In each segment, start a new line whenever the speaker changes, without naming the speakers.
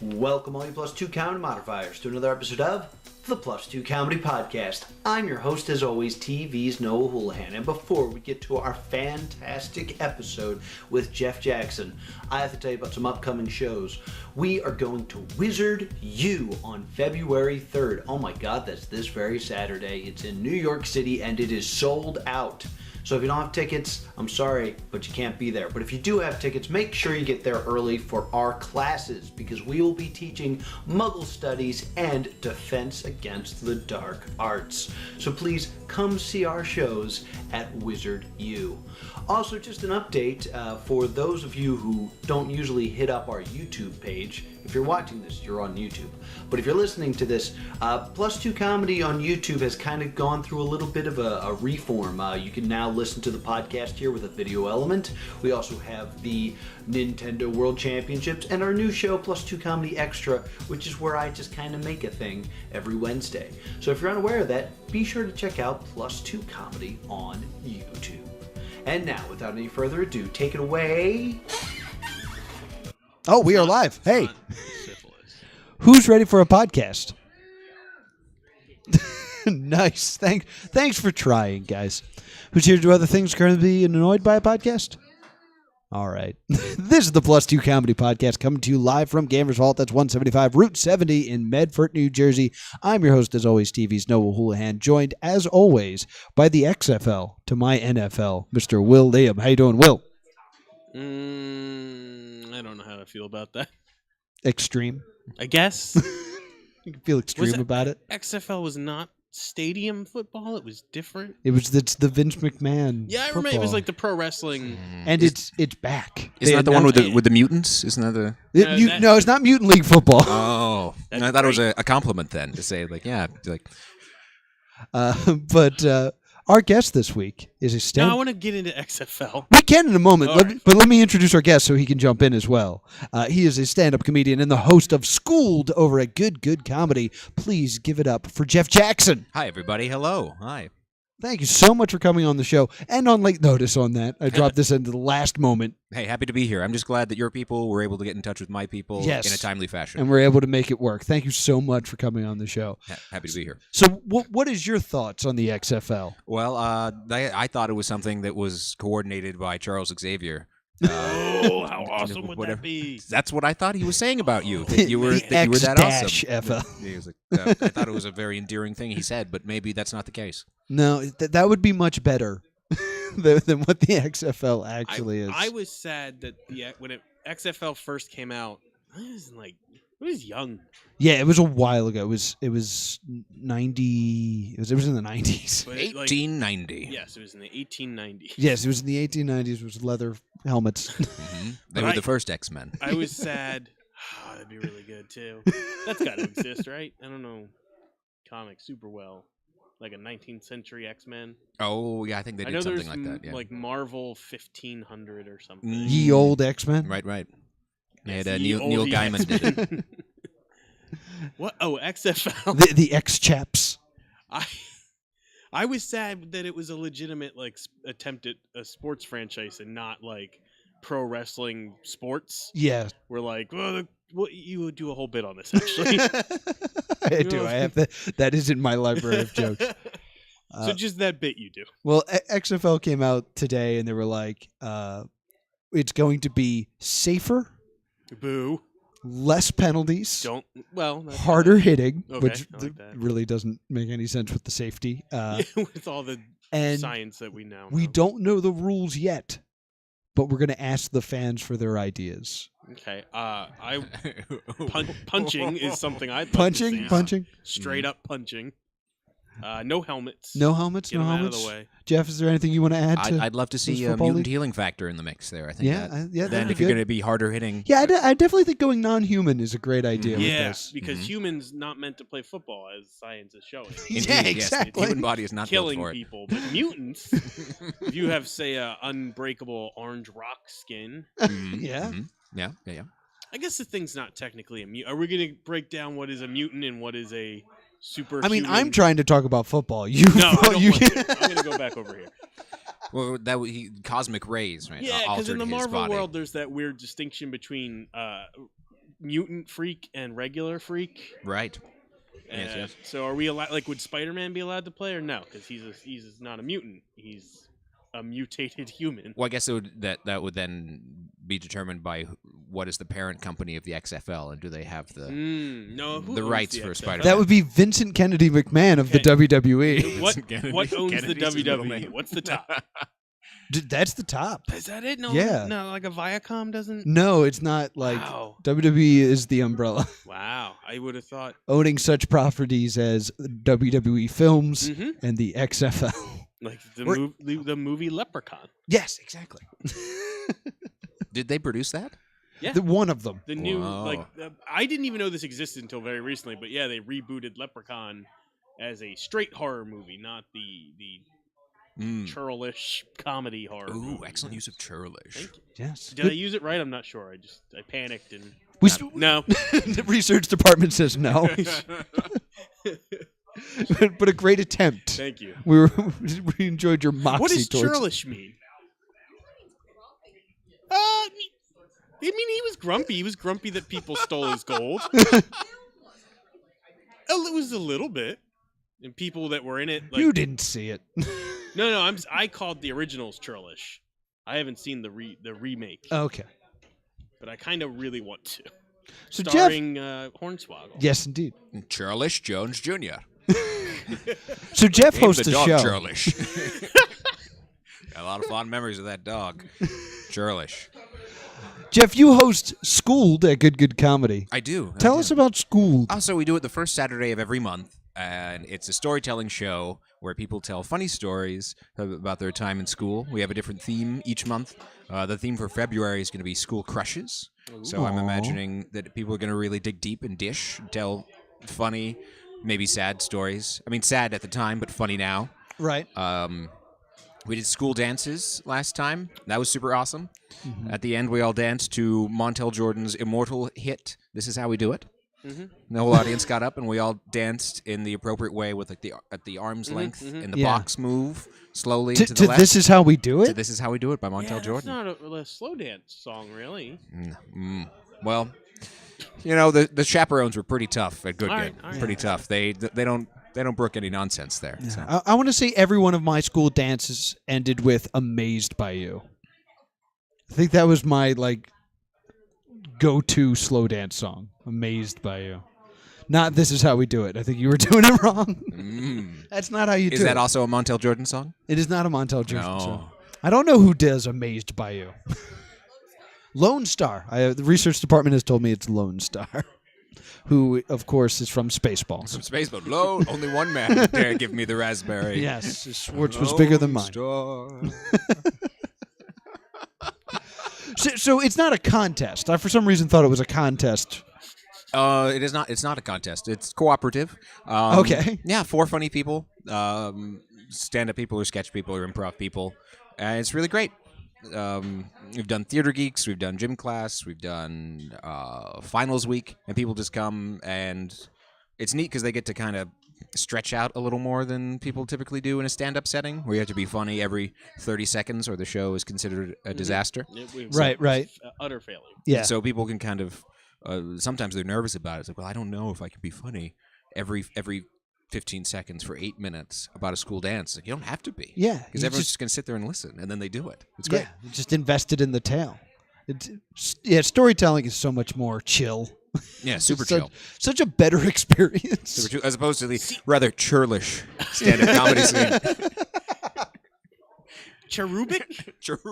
Welcome all you Plus Two Comedy modifiers to another episode of the Plus Two Comedy Podcast. I'm your host as always, TV's Noah Houlihan, and before we get to our fantastic episode with Geoff Jackson, I have to tell you about some upcoming shows. We are going to Wizard U on February 3rd. Oh my god, that's this very Saturday. It's in New York City and it is sold out. So if you don't have tickets, I'm sorry, but you can't be there. But if you do have tickets, make sure you get there early for our classes because we will be teaching Muggle Studies and Defense Against the Dark Arts. So please come see our shows at Wizard U. Also, just an update for those of you who don't usually hit up our YouTube page. If you're watching this, you're on YouTube. But if you're listening to this, PlusTwoComedy on YouTube has kind of gone through a little bit of a reform. You can now listen to the podcast here with a video element. We also have the Nintendo World Championships and our new show, PlusTwoComedy Extra, which is where I just kind of make a thing every Wednesday. So if you're unaware of that, be sure to check out PlusTwoComedy on YouTube. And now, without any further ado, take it away.
Oh, we are live. Hey, who's ready for a podcast? Nice. Thanks for trying, guys. Who's here to do other things currently being annoyed by a podcast? All right. This is the Plus Two Comedy Podcast coming to you live from Gamers Vault. That's 175 Route 70 in Medford, New Jersey. I'm your host, as always, TV's Noah Houlihan, joined, as always, by the XFL to my NFL, Mr. Will Liam. How you doing, Will?
I don't know how to feel about that.
Extreme.
I guess.
You can feel extreme about it.
XFL was not stadium football. It was different.
It's the Vince McMahon.
Yeah, I remember
football.
it was like the pro wrestling.
And it's back.
Isn't that the one with the mutants? Isn't that the...
No, it's not Mutant League football.
Oh. I thought it was a compliment then to say, like, yeah. Like.
But our guest this week is a stand.
No, I want to get into XFL.
We can in a moment,
Right.
but let me introduce our guest so he can jump in as well. He is a stand-up comedian and the host of Schooled over at Good Comedy. Please give it up for Geoff Jackson.
Hi, everybody. Hello. Hi.
Thank you so much for coming on the show and on late notice on that. I dropped this into the last moment.
Hey, happy to be here. I'm just glad that your people were able to get in touch with my people in a timely fashion.
And we're able to make it work. Thank you so much for coming on the show.
Happy to be here.
So what is your thoughts on the XFL?
Well, I thought it was something that was coordinated by Charles Xavier.
Oh, how awesome would that be?
That's what I thought he was saying about you. That you were that awesome. He was like, I thought it was a very endearing thing he said, but maybe that's not the case.
No, that would be much better than what the XFL actually is.
I was sad that when XFL first came out, I was young.
Yeah, it was a while ago. It was 90. It was in the 90s.
1890.
Yes, it was in the 1890s.
Yes, it was in the 1890s. It was leather helmets.
Mm-hmm. They were the first X-Men.
I was sad. Oh, that'd be really good too. That's got to exist, right? I don't know comics super well. Like a 19th century X-Men.
Oh, yeah, I think they did something like that. Yeah.
Like Marvel 1500 or something.
Ye old X-Men?
Right. They
Yes,
had Neil Gaiman did it.
What? Oh, XFL.
The X-Chaps.
I was sad that it was a legitimate attempt at a sports franchise and not like pro wrestling sports.
Yeah.
We're like, well, you would do a whole bit on this actually.
I do. I have that is in my library of jokes.
So just that bit you do.
Well, XFL came out today and they were like, it's going to be safer.
Boo.
Less penalties.
Harder
hitting,
okay,
which
like that.
really doesn't make any sense with the safety.
With all the science that we now know.
We don't know the rules yet, but we're going to ask the fans for their ideas.
Okay. Punching is something I'd like to see.
Punching.
Straight up punching. No helmets.
No helmets.
Get
no
them
helmets.
Out of the way.
Jeff, is there anything you want to add?
I'd love to see a mutant healing factor in the mix there. I think. Then if you're going to be harder hitting.
Yeah, I definitely think going non-human is a great idea. With this.
Because humans not meant to play football, as science is showing.
Yeah, exactly.
Yes, the human body is not
killing
built for
people, but mutants. If you have, say, a unbreakable orange rock skin.
Yeah.
I guess the thing's not technically a mutant. Are we going to break down what is a mutant and what is a super?
I mean, I'm trying to talk about football.
No, I don't want to. I'm going to go back over here.
Well, cosmic rays, right?
Yeah, because in the Marvel
body.
world, there's that weird distinction between mutant freak and regular freak.
Right. Yes.
So are we allowed? Like, would Spider-Man be allowed to play or no? Because he's not a mutant. He's a mutated human.
Well, I guess that would then be determined by what is the parent company of the XFL, and do they have the rights for Spider-Man?
That would be Vincent Kennedy McMahon of the WWE.
What owns the WWE? What's the top?
That's the top.
Is that it? No,
Yeah.
No, like a Viacom doesn't.
No, it's not like
Wow.
WWE is the umbrella.
Wow, I would have thought
Owning such properties as WWE Films and the XFL.
like the movie Leprechaun.
Yes, exactly.
Did they produce that?
Yeah,
One of them.
the new I didn't even know this existed until very recently. But yeah, they rebooted Leprechaun as a straight horror movie, not the churlish comedy horror.
Ooh,
movie.
excellent use of churlish.
Thank you.
Yes.
Did I use it right? I'm not sure. I panicked and no.
The research department says no. But a great attempt.
Thank you.
We enjoyed your moxie.
What does
towards...
churlish mean? I mean, he was grumpy. He was grumpy that people stole his gold. It was a little bit, and people that were in it. Like,
you didn't see it.
No. I called the originals churlish. I haven't seen the remake.
Okay.
But I kind of really want to.
So
Starring Hornswoggle.
Yes, indeed.
Churlish Jones Jr.
So Geoff
Named
hosts
the
a
dog
show.
Churlish. Got a lot of fond memories of that dog. Churlish.
Geoff, you host Schooled at Good Comedy.
I do.
Tell us about Schooled.
Also, we do it the first Saturday of every month, and it's a storytelling show where people tell funny stories about their time in school. We have a different theme each month. The theme for February is going to be school crushes. So I'm imagining that people are going to really dig deep and tell funny, maybe sad stories. I mean, sad at the time, but funny now.
Right.
We did school dances last time. That was super awesome. At the end, we all danced to Montel Jordan's immortal hit, This Is How We Do It. The whole audience got up, and we all danced in the appropriate way with like at the arm's length and the box move slowly to the left.
This Is How We Do It?
To This Is How We Do It by Montel Jordan.
That's not a slow dance song, really.
Well, you know, the chaperones were pretty tough at Good.
All right.
Pretty tough. They don't brook any nonsense there.
Yeah.
So.
I want to say every one of my school dances ended with "Amazed by You." I think that was my go-to slow dance song. "Amazed by You." Not "This Is How We Do It." I think you were doing it wrong. That's not how you do it.
Is that also a Montel Jordan song?
It is not a Montel Jordan
No.
song. I don't know who does "Amazed by You." Lone Star. The research department has told me it's Lone Star, who, of course, is from Spaceballs.
From Spaceballs. Lone, only one man dare give me the raspberry.
Yes, Schwartz was bigger than mine. So it's not a contest. I, for some reason, thought it was a contest.
It is not. It's not a contest. It's cooperative.
Okay.
Yeah, 4 funny people, stand-up people or sketch people or improv people, and it's really great. We've done Theater Geeks, we've done gym class, we've done finals week, and people just come, and it's neat because they get to kind of stretch out a little more than people typically do in a stand-up setting, where you have to be funny every 30 seconds or the show is considered a disaster.
Right.
Utter failure.
Yeah.
So people can kind of, sometimes they're nervous about it. It's like, well, I don't know if I can be funny every 15 seconds for 8 minutes about a school dance. Like, you don't have to be.
Yeah.
Because everyone's just going to sit there and listen, and then they do it. It's great.
Yeah, just invested in the tale. Storytelling is so much more chill.
Yeah, super chill.
Such a better experience.
Super chill, as opposed to the rather churlish stand-up comedy scene.
Cherubic?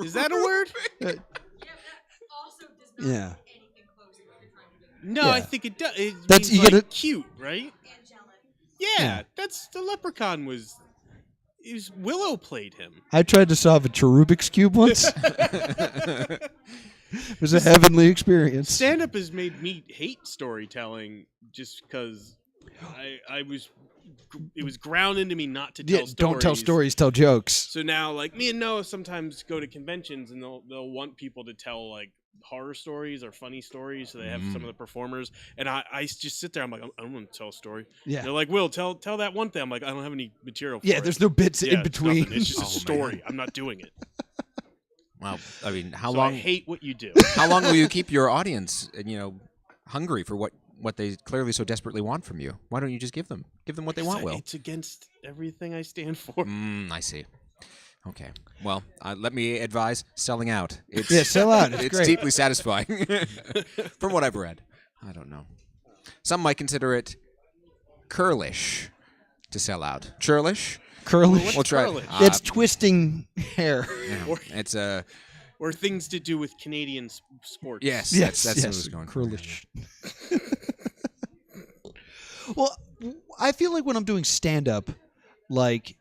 Is that a word?
Yeah.
No,
Yeah.
I think it does. It
That's-
means
you gotta-
cute, right? Yeah, that's the Leprechaun was Willow played him.
I tried to solve a Rubik's Cube once. It was a heavenly experience.
Stand-up has made me hate storytelling just because it was ground into me not to tell stories.
Don't tell stories, tell jokes.
So now, like, me and Noah sometimes go to conventions and they'll want people to tell like horror stories or funny stories. So they have some of the performers, and I just sit there. I'm like, I don't want to tell a story.
Yeah.
They're like, Will, tell that one thing. I'm like, I don't have any material for it.
There's no bits in
it's
between.
nothing. It's just a story. I'm not doing it.
Wow. I mean, how
So
long?
I hate what you do.
How long will you keep your audience? And hungry for what they clearly so desperately want from you. Why don't you just give them what they want, Will?
It's against everything I stand for.
I see. Okay. Well, let me advise selling out. It's,
Yeah, sell out. It's great.
deeply satisfying from what I've read. I don't know. Some might consider it curlish to sell out. Churlish?
Curlish.
We'll try.
curlish?
It's twisting hair.
Yeah, it's a.
Or things to do with Canadian sports.
Yes, that's what I was going for.
curlish. Well, I feel like when I'm doing stand up, like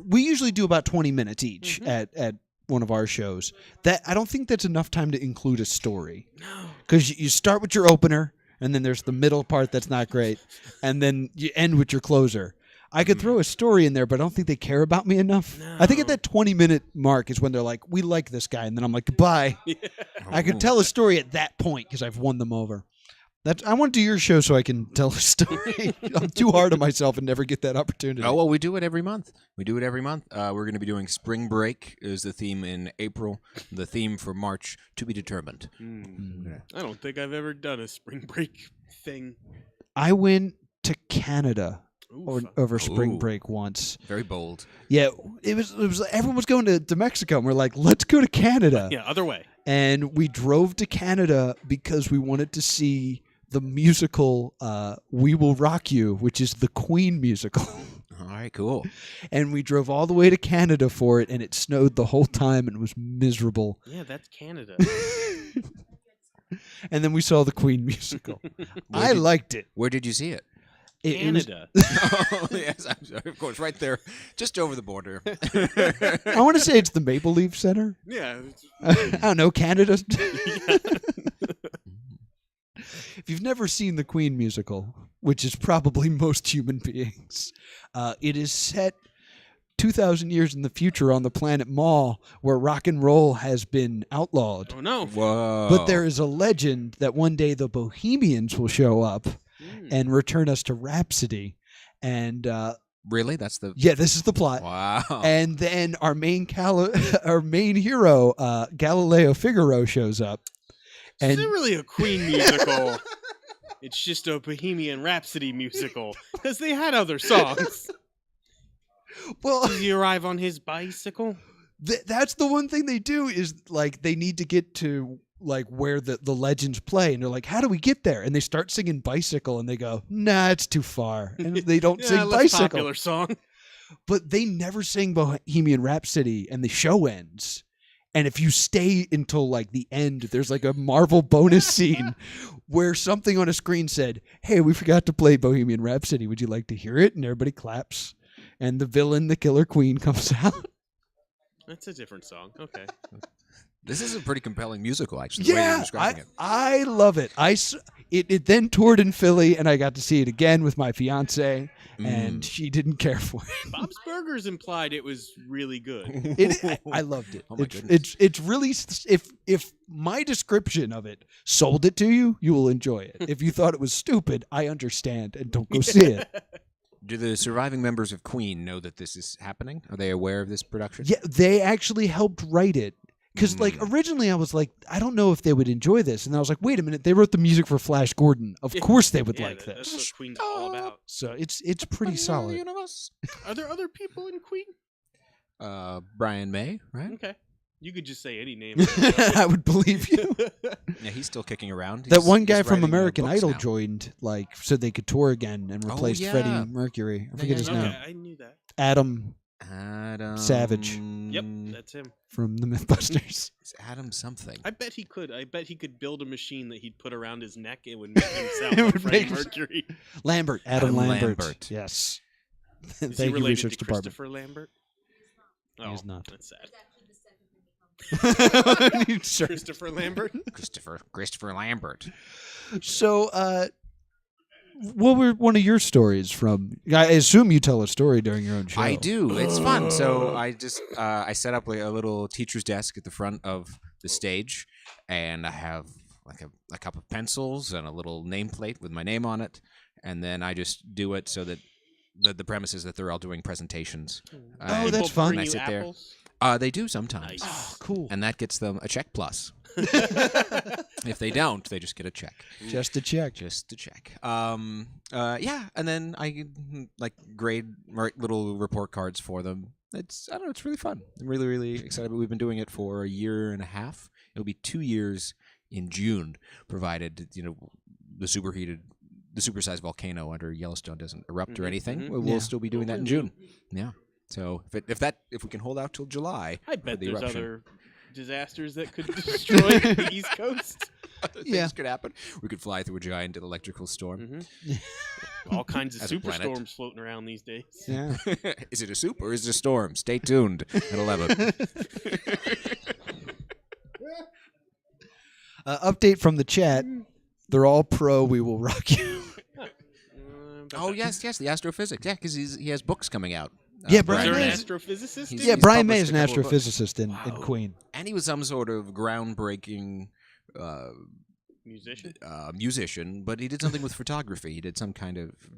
we usually do about 20 minutes each at one of our shows. That I don't think that's enough time to include a story.
No.
Because you start with your opener, and then there's the middle part that's not great, and then you end with your closer. I could throw a story in there, but I don't think they care about me enough.
No.
I think at that 20-minute mark is when they're like, we like this guy, and then I'm like, goodbye.
Yeah.
I could tell a story at that point because I've won them over. I want to do your show so I can tell a story. I'm too hard on myself and never get that opportunity.
Oh, well, we do it every month. We're going to be doing Spring Break is the theme in April. The theme for March, to be determined.
I don't think I've ever done a spring break thing.
I went to Canada
Ooh,
over spring
Ooh.
break once.
Very bold.
Yeah, it was everyone was going to Mexico, and we're like, let's go to Canada.
Yeah, other way.
And we drove to Canada because we wanted to see the musical We Will Rock You, which is the Queen musical.
All right, cool.
And we drove all the way to Canada for it, and it snowed the whole time, and it was miserable.
Yeah, that's Canada.
And then we saw the Queen musical. I liked it.
Where did you see it?
Canada.
Oh, yes, I'm sorry. Of course, right there, just over the border.
I want to say it's the Maple Leaf Center.
Yeah.
I don't know, Canada. If you've never seen the Queen musical, which is probably most human beings, it is set 2,000 years in the future on the planet Maw, where rock and roll has been outlawed.
Oh, no.
Whoa.
But there is a legend that one day the Bohemians will show up and return us to Rhapsody. And
Really? That's the...
yeah, this is the plot.
Wow.
And then our main hero, Galileo Figaro, shows up.
It's
And
not really a Queen musical. It's just a Bohemian Rhapsody musical. Because they had other songs.
well,
Does he arrive on his bicycle?
that's the one thing they do is like they need to get to like where the legends play, and they're like, how do we get there? And they start singing Bicycle, and they go, nah, it's too far, and they don't
Yeah,
sing
less
Bicycle.
popular song.
But they never sing Bohemian Rhapsody, and the show ends. And if you stay until like the end, there's like a Marvel bonus scene where something on a screen said, hey, we forgot to play Bohemian Rhapsody. Would you like to hear it? And everybody claps. And the villain, the Killer Queen, comes out.
That's a different song. Okay.
This is a pretty compelling musical, actually, the way you're describing it.
I love it. It then toured in Philly, and I got to see it again with my fiance, and she didn't care for it.
Bob's Burgers implied it was really good.
I loved it.
Oh my goodness.
It's really if my description of it sold it to you, you will enjoy it. If you thought it was stupid, I understand, and don't go see it.
Do the surviving members of Queen know that this is happening? Are they aware of this production?
Yeah, they actually helped write it. Because, like, originally I was like, I don't know if they would enjoy this. And I was like, wait a minute, they wrote the music for Flash Gordon. Of course they would like
That's
this.
what Queen's all about.
So it's pretty solid.
Are there other people in Queen?
Brian May, right?
Okay. You could just say any name.
I would believe you.
Yeah, he's still kicking around.
That one
He's
guy from
writing,
American
books
Idol
now.
joined, like, so they could tour again and replace
yeah.
Freddie Mercury. I forget his
Okay,
name.
I knew that.
Adam Savage.
Yep, that's him.
from the Mythbusters.
It's Adam something.
I bet he could. I bet he could build a machine that he'd put around his neck. It would make him sound
It
like
would
Freddie
make-
Mercury.
Lambert. Adam Lambert.
Lambert.
Yes.
Is he
Thank you,
related
research
to
department.
Christopher Lambert? Oh,
is not.
That's sad.
Sure.
Christopher Lambert?
Christopher Lambert.
So, what were one of your stories from? I assume you tell a story during your own show.
I do. It's fun. So I just I set up a little teacher's desk at the front of the stage, and I have like a cup of pencils and a little nameplate with my name on it, and then I just do it so that the premise is that they're all doing presentations.
Oh, that's
People
fun.
bring
I
you
sit there.
apples?
They do sometimes.
Nice.
Oh, cool.
And that gets them a check plus. If they don't, they just get a check.
Just to check.
Just to check. Yeah, and then I write little report cards for them. I don't know, it's really fun. I'm really, really excited. We've been doing it for a year and a half. It'll be 2 years in June, provided the supersized volcano under Yellowstone doesn't erupt or anything. We'll still be doing that in June. Yeah. So if we can hold out till July,
I bet
the
there's
eruption.
other disasters that could destroy the East Coast.
Other things could happen. We could fly through a giant electrical storm.
All kinds of
As a planet.
superstorms floating around these days.
Yeah.
Is it a soup or is it a storm? Stay tuned at 11.
Update from the chat. They're all pro We Will Rock You.
Oh, yes, the astrophysics. Yeah, because he has books coming out.
Yeah,
Is
Brian
there an
May.
astrophysicist?
He's-
Yeah,
he's
Brian May
published
is an
a couple of books.
astrophysicist in Queen.
And he was some sort of groundbreaking
Musician?
musician, but he did something with photography. He did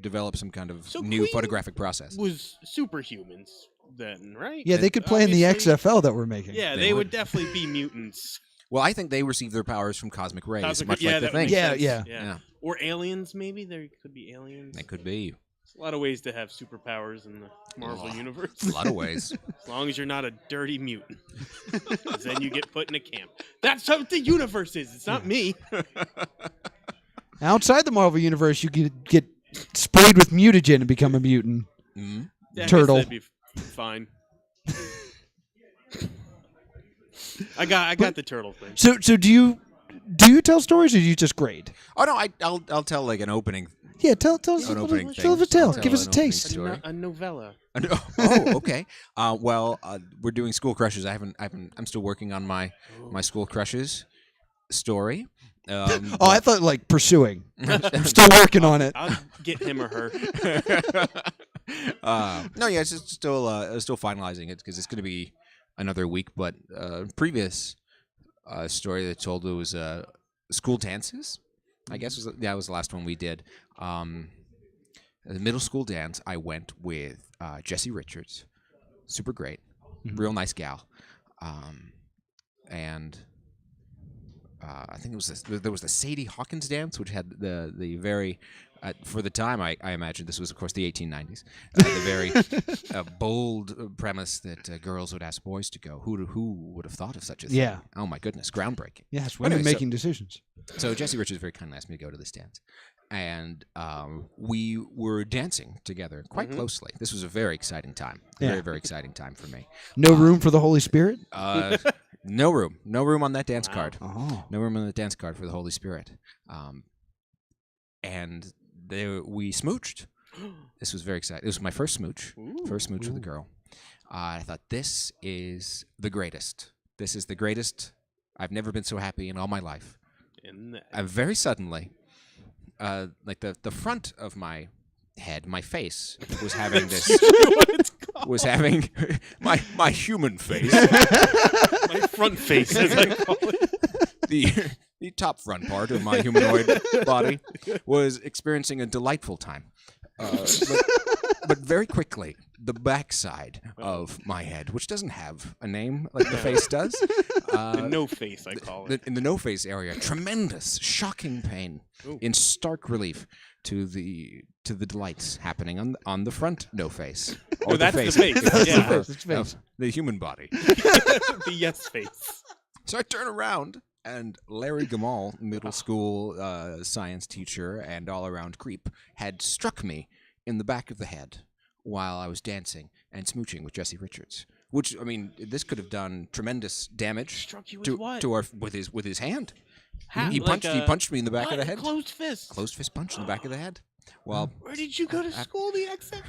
develop some kind of
So
new
Queen
photographic process.
Was superhumans then, right?
Yeah, they could play in the
Obviously-
XFL that we're making.
Yeah,
They
they
would.
would definitely be mutants.
Well, I think they received their powers from cosmic rays, much like the
that
thing.
makes
Yeah,
sense.
yeah.
Yeah.
Or aliens, maybe. There could be aliens.
That could be
There's a lot of ways to have superpowers in the Marvel universe.
a lot of ways.
As long as you're not a dirty mutant. 'Cause then you get put in a camp. That's what the universe is. It's not me.
Outside the Marvel universe, you could get sprayed with mutagen and become a mutant.
Mm-hmm.
Yeah, I guess
Turtle.
That'd be fine. I got the turtle thing.
So do you tell stories or do you just grade?
Oh no, I'll tell like an opening.
Yeah, tell us
An
a
opening
little, tell us a
thing.
tale.
I'll tell
Give us a
an opening
taste.
story.
A novella.
Oh, okay. We're doing school crushes. I'm still working on my school crushes story.
Oh, I thought like pursuing. I'm still working on it.
I'll get him or her.
No, yeah, it's just still finalizing it because it's going to be another week. But previous story that I told was school dances. I guess was the last one we did. The middle school dance. I went with Jessie Richards, super great, real nice gal, and. I think there was the Sadie Hawkins dance, which had the very for the time I imagine this was of course the 1890s, the very bold premise that girls would ask boys to go. Who would have thought of such a thing?
Yeah.
Oh my goodness, groundbreaking.
Yes, women
Anyway,
making decisions.
So Jessie Richards very kindly asked me to go to this dance, and we were dancing together quite closely. This was a very exciting time.
Yeah.
Very, very exciting time for me.
No room for the Holy Spirit?
No room on that dance
Wow.
card.
Oh.
No room on the dance card for the Holy Spirit. And we smooched. This was very exciting. It was my first smooch. First smooch with a girl. I thought, this is the greatest. This is the greatest. I've never been so happy in all my life.
And
Very suddenly, like the front of my head, my face, was having this.
what it's called.
Was having my human face.
My front face, as I call it.
The top front part of my humanoid body was experiencing a delightful time. But very quickly, the backside of my head, which doesn't have a name like the face does,
The no face, I call it.
in the no face area, tremendous, shocking pain in stark relief to the delights happening on the front no face. Or
No, that's the face.
That's
Yeah.
the face. It's face.
The human body.
The yes face.
So I turn around, and Larry Gamal, middle school science teacher and all-around creep, had struck me in the back of the head while I was dancing and smooching with Jessie Richards. Which, I mean, this could have done tremendous damage
Struck you with
to
what?
with his hand.
How-
He
like
punched me in the back of the
what?
head.
Closed fist.
Closed fist punch in the back of the head. Well,
Where did you go to school, the accent?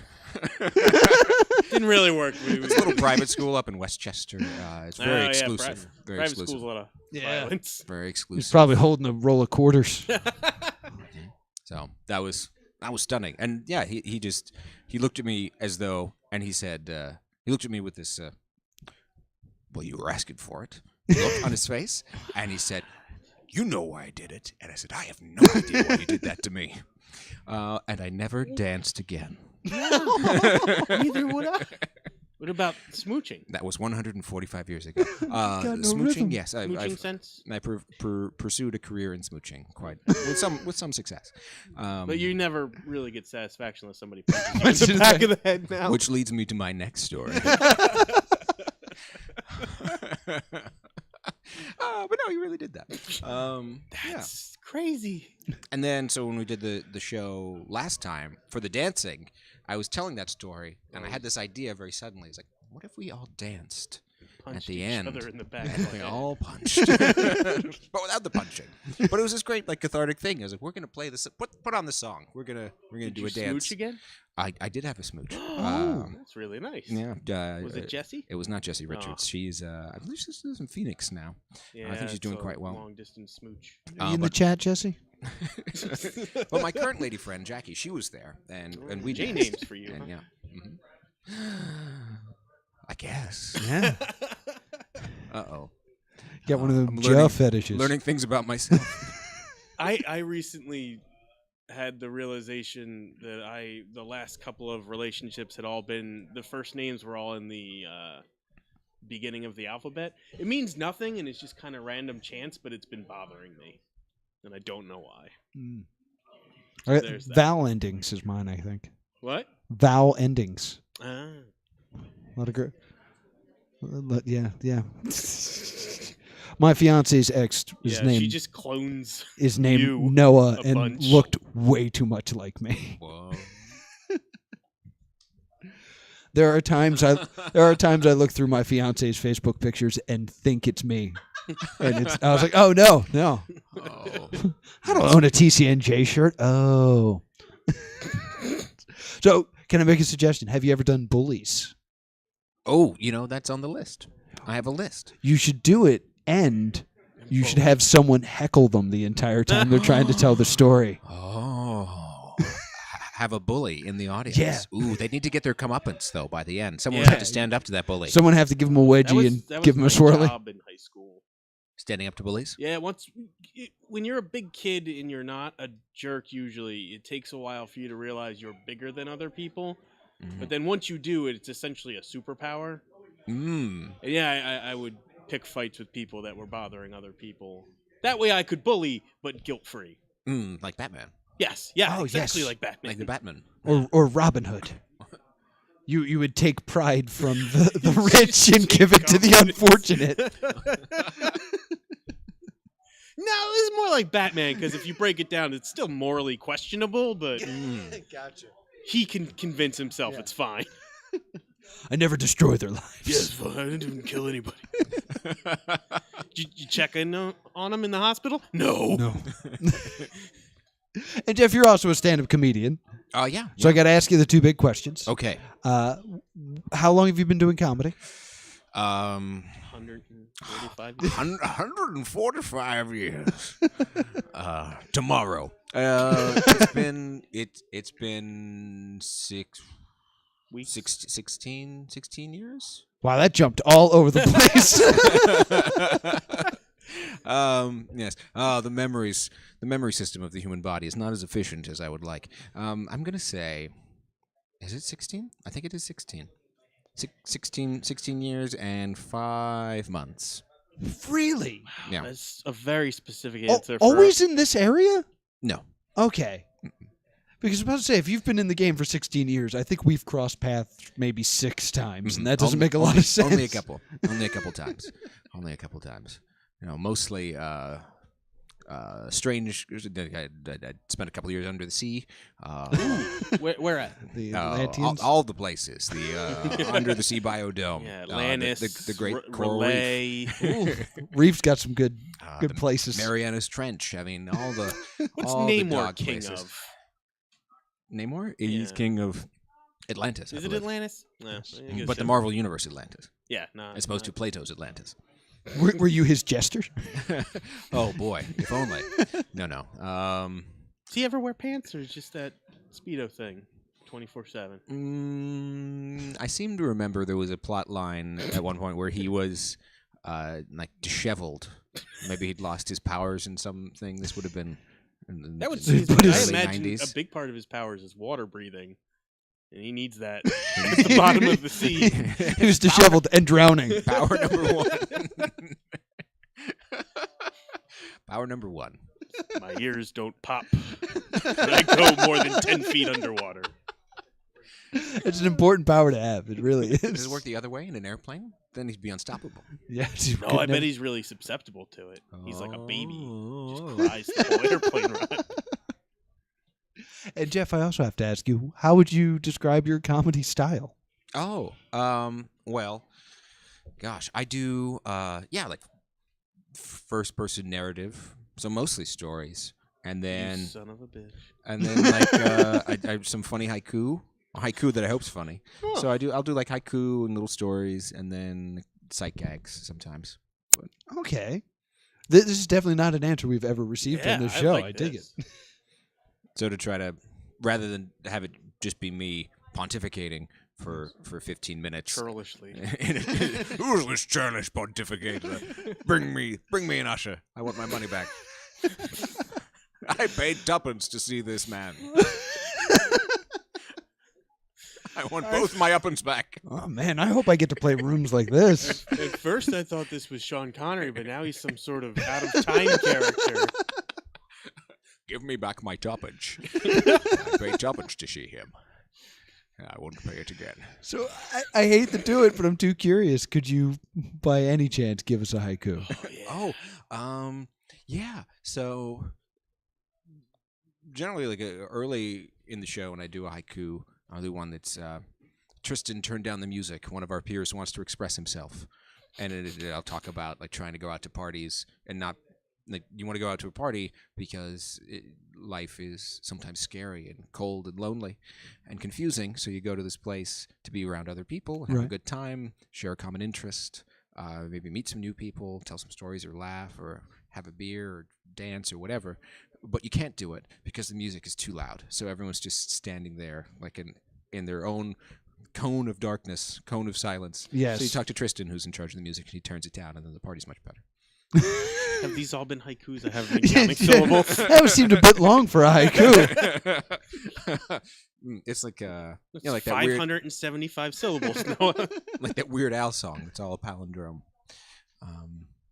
Didn't really work.
it's a little private school up in Westchester. It's very exclusive. Very
Private
exclusive.
school's a lot of
Yeah.
violence.
Very
He's
exclusive.
probably holding a roll of quarters.
So that was stunning. And yeah, he looked at me as though, and he said, he looked at me with this, well, you were asking for it look on his face, and he said, you know why I did it. And I said, I have no idea why you did that to me. And I never danced again.
Neither would I. What about smooching?
That was 145 years ago.
got no
Smooching,
rhythm.
yes.
Smooching sense?
I pursued a career in smooching quite with some success.
But you never really get satisfaction unless somebody punches you in the back of the head now.
Which leads me to my next story. But no, you really did that.
That's crazy.
And then, so when we did the show last time for the dancing, I was telling that story, and I had this idea very suddenly. It's like, what if we all danced
Punched
at the
each
end?
other in the back
And
of the
we
head.
all punched, but without the punching. But it was this great, like, cathartic thing. I was like, we're gonna play this. Put on the song. We're gonna
Did
do
you
a dance.
smooch again?
I did have a smooch.
That's really nice.
Yeah.
Was it Jessie?
It was not Jessie Richards. She's I believe she's in Phoenix now.
Yeah,
I think she's doing
it's a
quite well.
Long distance smooch.
Are you in the
But-
chat, Jesse?
Well, my current lady friend Jackie, she was there, and we
J
danced.
names for you.
And,
Huh?
yeah. I guess.
Yeah.
Uh-oh.
Got one of them
I'm
gel fetishes.
Learning things about myself.
I recently had the realization that the last couple of relationships had all been, the first names were all in the beginning of the alphabet. It means nothing and it's just kind of random chance, but it's been bothering me. And I don't know why.
Mm.
There's that.
Vowel endings is mine, I think.
What?
Vowel endings.
Ah.
A lot of girl. Yeah. My fiance's ex
Yeah,
name
she just clones.
is named
you
Noah
a
and
bunch.
looked way too much like me.
Whoa.
There are times I look through my fiance's Facebook pictures and think it's me. And I was like, oh no.
Oh.
I don't own a TCNJ shirt. Oh. So, can I make a suggestion? Have you ever done bullies?
Oh, that's on the list. I have a list.
You should do it, and you should have someone heckle them the entire time they're trying to tell the story.
Oh. Have a bully in the audience.
Yeah.
Ooh, they need to get their comebacks, though, by the end. Someone
Yeah.
had to stand up to that bully.
Someone have to give them a wedgie and give them a
my
swirly.
job in high school.
Standing up to bullies?
Yeah, when you're a big kid and you're not a jerk, usually it takes a while for you to realize you're bigger than other people.
Mhm.
But then once you do it, it's essentially a superpower.
Mm.
And yeah, I would pick fights with people that were bothering other people. That way I could bully, but guilt-free.
Like Batman.
Yes, yeah,
Oh,
exactly
yes.
like Batman.
Like the Batman.
Or Robin Hood. You would take pride from the rich and give it to the unfortunate.
No, it's more like Batman, because if you break it down, it's still morally questionable, but
Gotcha.
he can convince himself it's fine.
I never destroy their lives.
Yes, fine. I didn't kill anybody. Did you check in on him in the hospital? No.
No. And Jeff, you're also a stand-up comedian,
Yeah.
so I got to ask you the two big questions.
Okay.
How long have you been doing comedy?
145 years.
145 years. Tomorrow. It's been 16 years.
Wow, that jumped all over the place.
Yes. The memory system of the human body is not as efficient as I would like. I'm gonna say, is it 16? I think it is 16. 16 years and 5 months.
Really?
Yeah.
That's a very specific answer. for
Always in this area?
No.
Okay. Because I was about to say, if you've been in the game for 16 years, I think we've crossed paths maybe 6 times, and that doesn't make a lot of sense.
Only a couple. Only a couple times. Only a couple times. Mostly strange. I spent a couple of years under the sea.
where at?
The Atlanteans?
All the places. The under the sea biodome.
Yeah, Atlantis,
the Great Coral Reef.
Relay.
Reef's got some good
The
places.
Marianas Trench. I mean, all the.
What's
all the
Namor
dog
king
places.
of?
Namor? He's
Yeah.
king of Atlantis. I
Is it
believe.
Atlantis? No.
But the Marvel Universe Atlantis,
Yeah, no.
as opposed to Plato's Atlantis.
Were you his jester?
Oh boy, if only. No.
Does he ever wear pants, or is just that Speedo thing, 24/7?
I seem to remember there was a plot line at one point where he was like disheveled. Maybe he'd lost his powers in something. This would have been.
That would
He
seem.
put
I
his-
imagine
90s.
a big part of his powers is water breathing. And he needs that at the bottom of the sea.
He was disheveled and drowning.
Power number 1. Power number 1.
My ears don't pop when I go more than 10 feet underwater.
It's an important power to have. It really is.
Does it work the other way in an airplane? Then he'd be unstoppable.
Yeah.
No, I bet he's really susceptible to it. He's like a baby. Just cries the whole airplane ride.
And Jeff, I also have to ask you, how would you describe your comedy style?
Oh, well, gosh, I do, like first-person narrative, so mostly stories, and then
You son of a bitch.
and then like I have some funny haiku that I hope's funny.
Huh.
So I'll do like haiku and little stories, and then sight gags sometimes.
Okay. This is definitely not an answer we've ever received on this show. I dig it.
So to try to, rather than have it just be me pontificating for 15 minutes.
Churlishly.
Who's this churlish pontificator? Bring me an usher. I want my money back. I paid tuppence to see this man. I want both my uppence back.
Oh, man, I hope I get to play rooms like this.
At first I thought this was Sean Connery, but now he's some sort of out-of-time character.
Give me back my tuppence. I paid tuppence to see him. I won't pay it again.
So I hate to do it, but I'm too curious. Could you, by any chance, give us a haiku?
Yeah. So generally, like early in the show, when I do a haiku, I'll do one that's Tristan turned down the music. One of our peers wants to express himself, and I'll talk about like trying to go out to parties and not. Like you want to go out to a party because life is sometimes scary and cold and lonely and confusing. So you go to this place to be around other people, have a good time, share a common interest, maybe meet some new people, tell some stories or laugh or have a beer or dance or whatever. But you can't do it because the music is too loud. So everyone's just standing there like in their own cone of darkness, cone of silence.
Yes.
So you talk to Tristan, who's in charge of the music, and he turns it down, and then the party's much better.
Have these all been haikus? I haven't been counting syllables.
That seemed a bit long for a haiku.
It's like
like
that weird,
575 syllables. Noah.
like that Weird Al song. It's all a palindrome.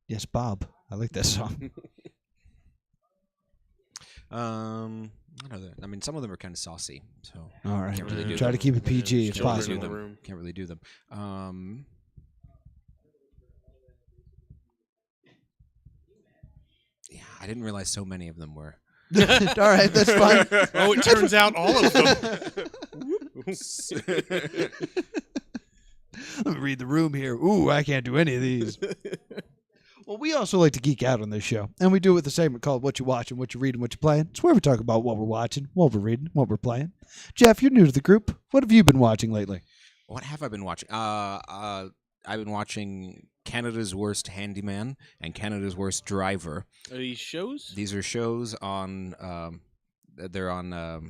Yes, Bob. I like that song.
I mean, some of them are kind of saucy, so
All right.
can't really do
Try
them.
to keep it PG if
Children
possible.
in the room.
Can't really do them. Yeah, I didn't realize so many of them were.
All right, that's fine.
Oh, it turns out all of them.
Let me read the room here. Ooh, I can't do any of these. Well, we also like to geek out on this show, and we do it with a segment called What You Watching, What You Reading, What You Playing. It's where we talk about what we're watching, what we're reading, what we're playing. Jeff, you're new to the group. What have you been watching lately?
What have I been watching? I've been watching Canada's Worst Handyman and Canada's Worst Driver.
Are these shows?
These are shows on. They're on. I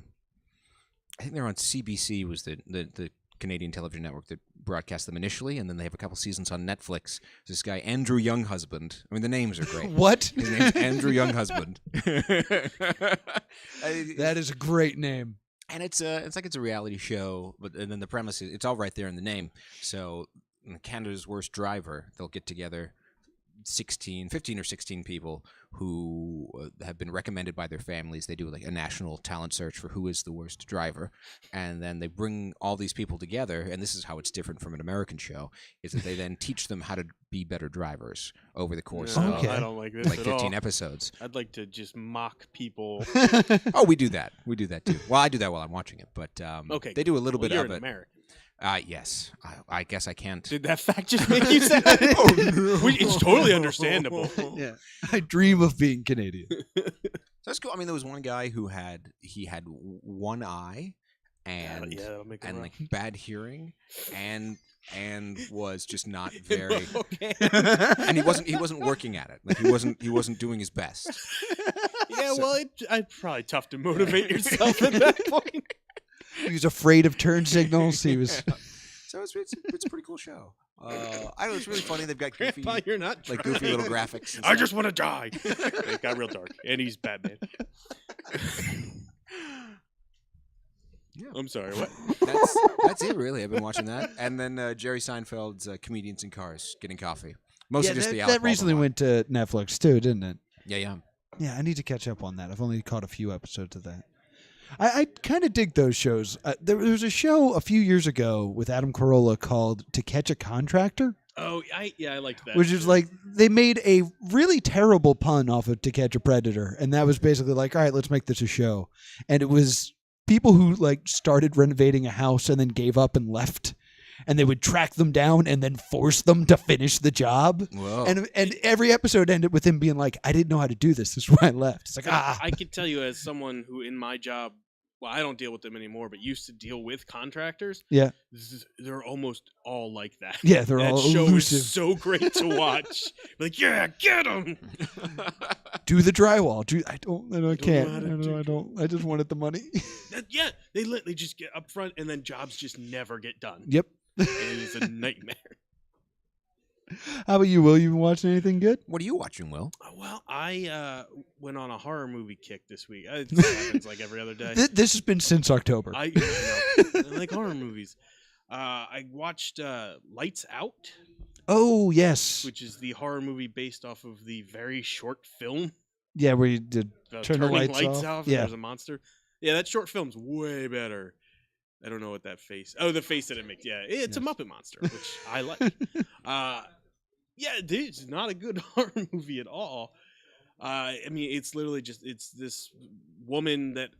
think they're on CBC. Was the Canadian television network that broadcast them initially, and then they have a couple seasons on Netflix. This guy Andrew Younghusband. I mean, the names are great.
What?
His name's Andrew Younghusband.
That is a great name.
And it's like it's a reality show, and then the premise is it's all right there in the name. So in Canada's Worst Driver, they'll get together 15 or 16 people who have been recommended by their families. They do like a national talent search for who is the worst driver, and then they bring all these people together. And this is how it's different from an American show: is that they then teach them how to be better drivers over the course
No,
Okay.
I don't like this
like
at
15
all.
episodes.
I'd like to just mock people.
Oh, we do that. We do that too. Well, I do that while I'm watching it, but
Okay,
they do a little
Well,
bit
you're
of
an
it.
American.
Yes, I guess I can't.
Did that fact just make you sad? It's totally understandable.
Yeah, I dream of being Canadian.
That's cool. I mean, there was one guy who had one eye and
that'll make it
and
rough.
like bad hearing and was just not very
Okay.
and he wasn't working at it. Like he wasn't doing his best.
Yeah, well, it's probably tough to motivate yourself at that point.
He was afraid of turn signals. He was.
So it's a pretty cool show. I don't know. It's really funny. They've got goofy,
Grandpa, you're not
like goofy little
trying.
graphics. And
I
stuff.
just want to die. It got real dark, and he's Batman.
Yeah,
I'm sorry, what?
That's it, really. I've been watching that. And then Jerry Seinfeld's Comedians in Cars, getting coffee. Mostly just the Alec
that recently
Baldwin
went to Netflix too, didn't it?
Yeah.
Yeah, I need to catch up on that. I've only caught a few episodes of that. I kind of dig those shows. There was a show a few years ago with Adam Carolla called To Catch a Contractor.
Oh, I liked that.
Which is like, they made a really terrible pun off of To Catch a Predator. And that was basically like, all right, let's make this a show. And it was people who like started renovating a house and then gave up and left. And they would track them down and then force them to finish the job.
Whoa.
And every episode ended with him being like, I didn't know how to do this. This is why I left. It's like,
I can tell you as someone who in my job, well, I don't deal with them anymore, but used to deal with contractors.
Yeah.
They're almost all like that.
Yeah, they're
that
all
show
elusive.
is so great to watch. Like, yeah, get them.
Do the drywall. I can't.
I
I just wanted the money.
Yeah, they just get up front and then jobs just never get done.
Yep.
It is a nightmare.
How about you, Will? You been watching anything good?
What are you watching, Will?
Well, I went on a horror movie kick this week. It just happens like every other day.
This has been since October.
I like horror movies. I watched Lights Out.
Oh, yes.
Which is the horror movie based off of the very short film.
Yeah, where you did turn the
Turning
lights
off.
Yeah.
And there's a monster. Yeah, that short film's way better. I don't know what that face. Oh, the face that it makes. Yeah, it's a Muppet monster, which I like. Yeah, dude, it's not a good horror movie at all. I mean, it's literally it's this woman that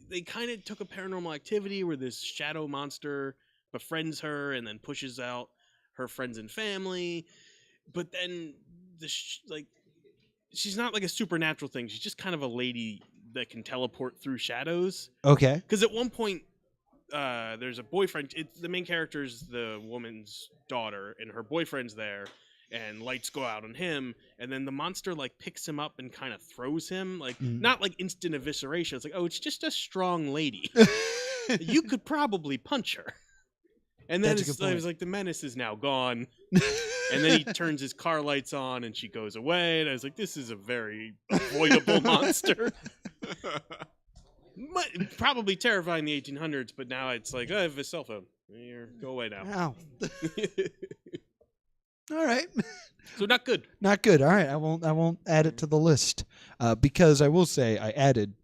they kind of took a Paranormal Activity where this shadow monster befriends her and then pushes out her friends and family. But then she's not like a supernatural thing. She's just kind of a lady that can teleport through shadows.
Okay.
Because at one point, there's a boyfriend. The main character is the woman's daughter, and her boyfriend's there, and lights go out on him, and then the monster like picks him up and kind of throws him, like not like instant evisceration. It's like, oh, it's just a strong lady. You could probably punch her. And then it was like the menace is now gone. And then he turns his car lights on and she goes away. And I was like, this is a very avoidable monster. Probably terrifying in the 1800s, but now it's like, I have a cell phone. Go away now.
Ow. All right.
So not good.
Not good. All right. I won't add it to the list because I will say I added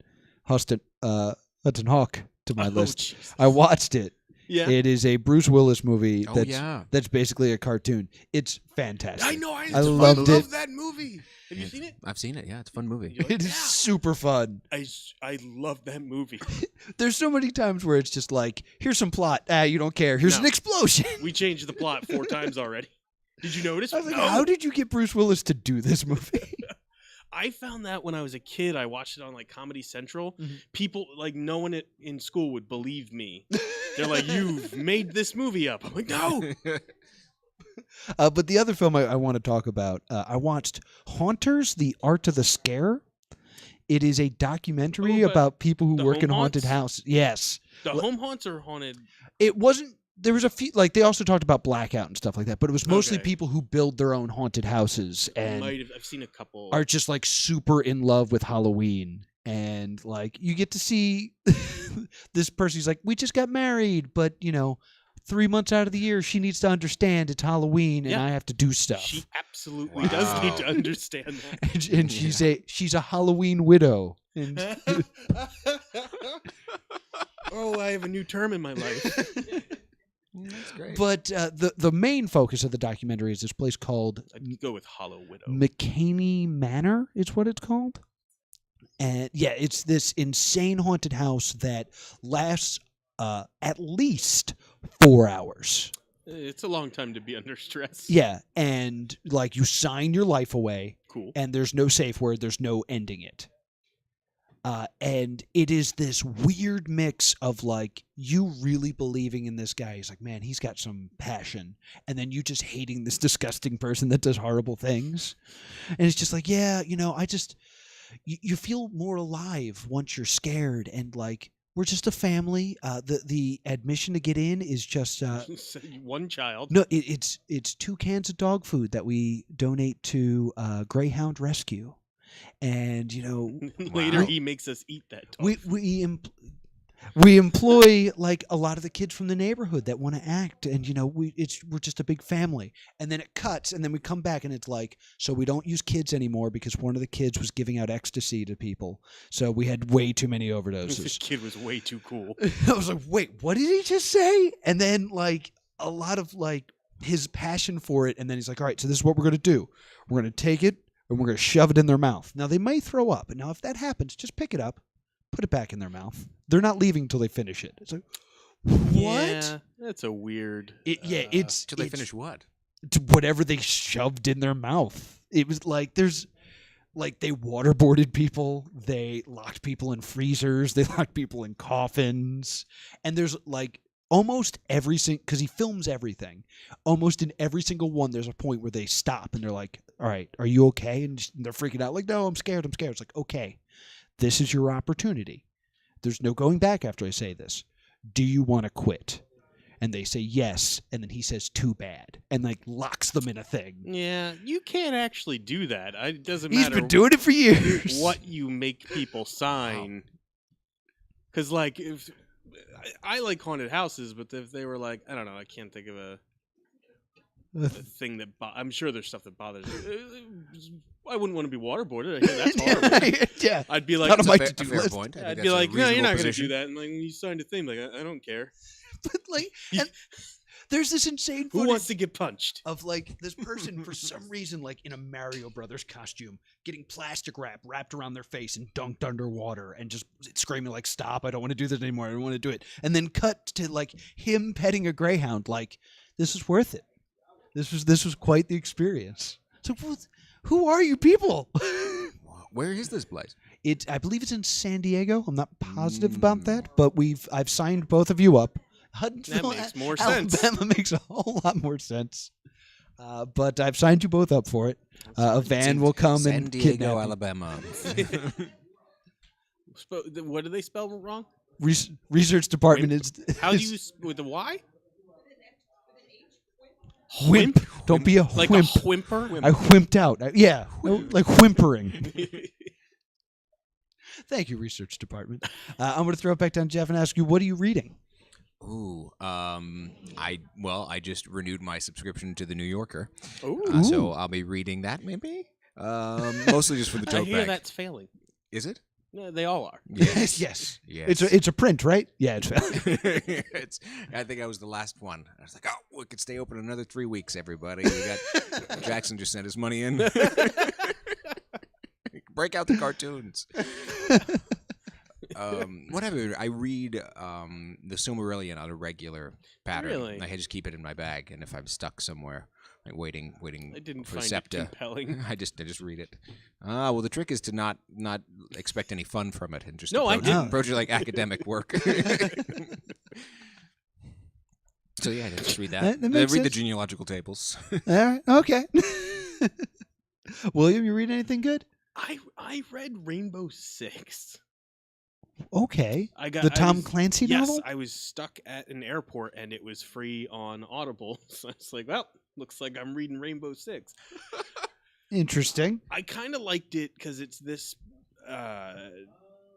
Hudson Hawk to my list.
Jesus.
I watched it.
Yeah.
It is a Bruce Willis movie
Oh,
that's basically a cartoon. It's fantastic.
I know. I
loved it.
love that movie. Have you seen it?
I've seen it. Yeah, it's a fun movie.
You're like,
It is super fun.
I love that movie.
There's so many times where it's just like, here's some plot. You don't care. Here's an explosion.
We changed the plot 4 times already. Did you notice?
I was like, how did you get Bruce Willis to do this movie?
I found that when I was a kid. I watched it on like Comedy Central. People, like no one in school would believe me. They're like, you've made this movie up. I'm like, no.
But the other film I want to talk about, I watched Haunters, The Art of the Scare. It is a documentary about people who work in haunted houses. Yes.
The home haunts are haunted.
It wasn't. There was a few, like they also talked about Blackout and stuff like that, but it was mostly people who build their own haunted houses and
I've seen a couple.
Are just like super in love with Halloween. And like you get to see this person who's like, we just got married, but 3 months out of the year she needs to understand it's Halloween and I have to do stuff.
She absolutely does need to understand that.
and she's a Halloween widow. And
oh, I have a new term in my life.
That's great.
But the main focus of the documentary is this place called
I'd go with Hollow Widow.
Mckamey Manor is what it's called. And yeah, it's this insane haunted house that lasts at least 4 hours.
It's a long time to be under stress.
Yeah, and like you sign your life away.
Cool.
And there's no safe word. There's no ending it. And it is this weird mix of like you really believing in this guy. He's like, man, he's got some passion. And then you just hating this disgusting person that does horrible things. And it's just like, yeah, you feel more alive once you're scared. And like, we're just a family. The admission to get in is just
one child.
No, it's 2 cans of dog food that we donate to Greyhound Rescue. And
later he makes us eat that dog.
We employ like a lot of the kids from the neighborhood that want to act, and we're just a big family. And then it cuts, and then we come back, and it's like, so we don't use kids anymore because one of the kids was giving out ecstasy to people, so we had way too many overdoses.
This kid was way too cool.
I was like, wait, what did he just say? And then like a lot of like his passion for it, and then he's like, all right, so this is what we're gonna do. We're gonna take it and we're gonna shove it in their mouth. Now they may throw up, and now if that happens, just pick it up. Put it back in their mouth. They're not leaving until they finish it. It's like, what?
Yeah, that's a weird.
It's
Till they finish what?
Whatever they shoved in their mouth. It was like they waterboarded people. They locked people in freezers. They locked people in coffins. And there's like almost every single, because he films everything. Almost in every single one, there's a point where they stop and they're like, "All right, are you okay?" And they're freaking out like, "No, I'm scared. I'm scared." It's like, okay. This is your opportunity. There's no going back after I say this. Do you want to quit? And they say yes, and then he says too bad, and like locks them in a thing.
Yeah, you can't actually do that. It doesn't
He's
matter.
been doing it for years.
What you make people sign. Because like, if I like haunted houses, but if they were like, I don't know, I can't think of a thing that I'm sure there's stuff that bothers me. I wouldn't want to be waterboarded. I hear that's horrible.
Yeah,
I'd be like,
not on my
a
to-do
fair
list.
point.
I'd be like, no, you're not going to do that. And like, you signed a thing. Like, I don't care.
But like, and there's this insane
Who
footage
wants to get punched?
of like this person for some reason, like in a Mario Brothers costume, getting plastic wrapped around their face and dunked underwater, and just screaming like, "Stop! I don't want to do this anymore. I don't want to do it." And then cut to like him petting a greyhound. Like, this is worth it. This was quite the experience. So, who are you people?
Where is this place?
I believe it's in San Diego. I'm not positive about that, but I've signed both of you up. Huntsville,
That makes more sense.
Alabama makes a whole lot more sense. But I've signed you both up for it. A van will come
San
and
Diego,
kidnap you.
Alabama.
What do they spell wrong?
Research department is
How do you with the Y?
Wimp. Don't be a
Like
wimp.
a whimper?
I whimped out. Like whimpering. Thank you, research department. I'm going to throw it back down to Jeff and ask you, what are you reading?
Ooh, I just renewed my subscription to the New Yorker,
Ooh.
so I'll be reading that maybe. Mostly just for the
I
tote
hear
bag.
that's failing.
Is it?
No, they all are.
Yes.
Yes.
Yes.
It's a print, right? Yeah, it's
I think I was the last one. I was like, oh, we could stay open another 3 weeks, everybody. We got Jackson just sent his money in. Break out the cartoons. Whatever. I read the Silmarillion on a regular pattern.
Really?
I just keep it in my bag, and if I'm stuck somewhere, like waiting
I didn't
for
find
SEPTA,
it compelling.
I just read it. Well, the trick is to not expect any fun from it, and just
No, I didn't.
approach it like academic work. So yeah, I just read that.
That
I
makes
read the
sense.
genealogical tables.
All right. Okay. William, you read anything good?
I read Rainbow Six.
Okay.
I got
The
I
Tom
was-
Clancy
yes,
novel?
I was stuck at an airport and it was free on Audible. So I was like, well, looks like I'm reading Rainbow Six.
Interesting.
I kind of liked it because it's this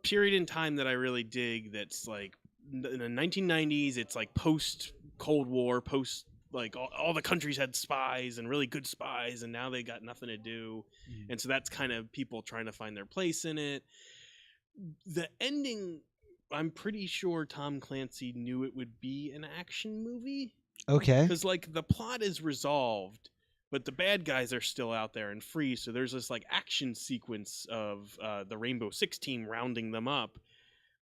period in time that I really dig. That's like in the 1990s. It's like post Cold War, post like all the countries had spies and really good spies, and now they got nothing to do. And so that's kind of people trying to find their place in it. The ending, I'm pretty sure Tom Clancy knew it would be an action movie.
Okay.
Because, like, the plot is resolved, but the bad guys are still out there and free. So there's this, like, action sequence of the Rainbow Six team rounding them up.